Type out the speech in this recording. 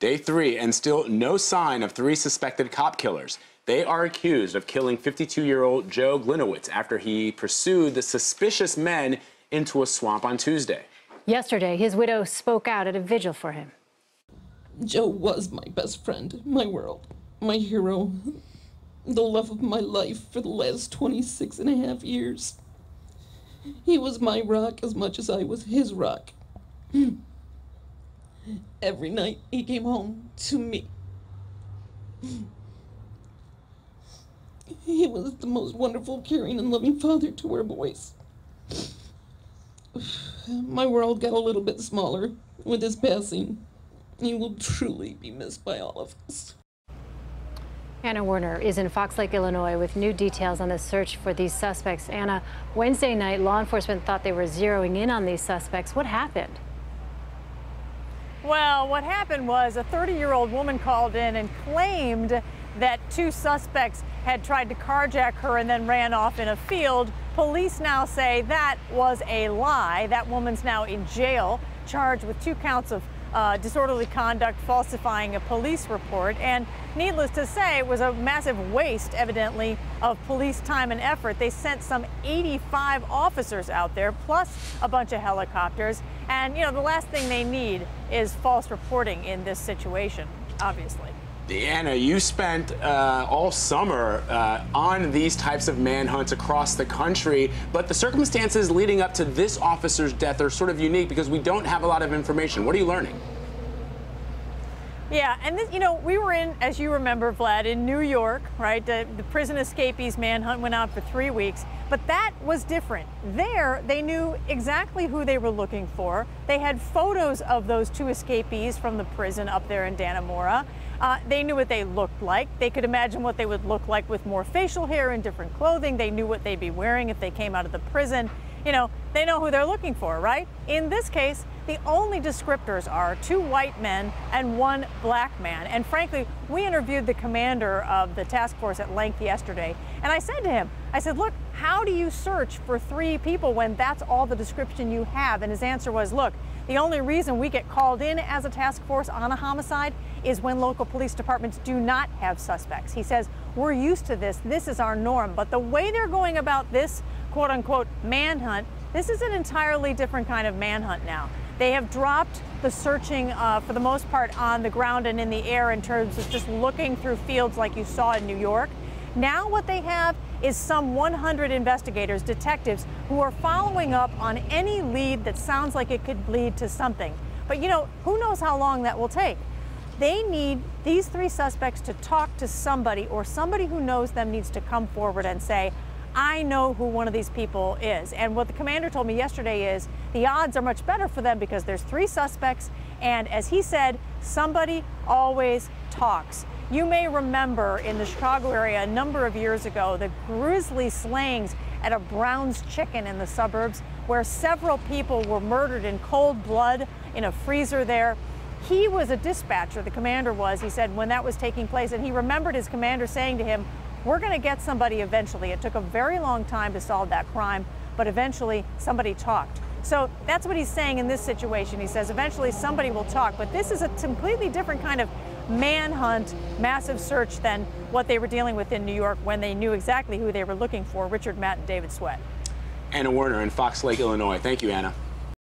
Day 3, and still no sign of 3 suspected cop killers. They are accused of killing 52-year-old Joe Glinowitz after he pursued the suspicious men into a swamp on Tuesday. Yesterday, his widow spoke out at a vigil for him. Joe was my best friend, my world, my hero, the love of my life for the last 26 and a half years. He was my rock as much as I was his rock. Every night he came home to me. He was the most wonderful, caring, and loving father to our boys. My world got a little bit smaller with his passing. He will truly be missed by all of us. Anna Werner is in Fox Lake, Illinois, with new details on the search for these suspects. Anna, Wednesday night, law enforcement thought they were zeroing in on these suspects. What happened? Well, what happened was a 30-year-old woman called in and claimed that 2 suspects had tried to carjack her and then ran off in a field. Police now say that was a lie. That woman's now in jail, charged with 2 counts of disorderly conduct, falsifying a police report. And needless to say, it was a massive waste, evidently, of police time and effort. They sent some 85 officers out there, plus a bunch of helicopters. And, you know, the last thing they need is false reporting in this situation, obviously. Anna, you spent all summer on these types of manhunts across the country, but the circumstances leading up to this officer's death are sort of unique because we don't have a lot of information. What are you learning? Yeah, and this, you know, we were in, as you remember, Vlad, in New York, right? The prison escapees manhunt went on for 3 weeks, but that was different. There, they knew exactly who they were looking for. They had photos of those 2 escapees from the prison up there in Dannemora. They knew what they looked like. They could imagine what they would look like with more facial hair and different clothing. They knew what they'd be wearing if they came out of the prison. You know, they know who they're looking for, right? In this case, the only descriptors are 2 white men and 1 black man. And frankly, we interviewed the commander of the task force at length yesterday. And I said to him, I said, look, how do you search for 3 people when that's all the description you have? And his answer was, look, the only reason we get called in as a task force on a homicide is when local police departments do not have suspects. He says, we're used to this. This is our norm. But the way they're going about this, quote unquote, manhunt, this is an entirely different kind of manhunt now. They have dropped the searching, for the most part, on the ground and in the air in terms of just looking through fields like you saw in New York. Now what they have is some 100 investigators, detectives, who are following up on any lead that sounds like it could lead to something. But, you know, who knows how long that will take? They need these 3 suspects to talk to somebody, or somebody who knows them needs to come forward and say, I know who one of these people is. And what the commander told me yesterday is the odds are much better for them because there's 3 suspects. And as he said, somebody always talks. You may remember in the Chicago area a number of years ago, the grisly slayings at a Brown's Chicken in the suburbs, where several people were murdered in cold blood in a freezer there. He was a dispatcher, the commander was, he said, when that was taking place, and he remembered his commander saying to him, we're going to get somebody eventually. It took a very long time to solve that crime, but eventually somebody talked. So that's what he's saying in this situation. He says eventually somebody will talk, but this is a completely different kind of manhunt, massive search than what they were dealing with in New York when they knew exactly who they were looking for, Richard Matt and David Sweat. Anna Werner in Fox Lake, Illinois. Thank you, Anna.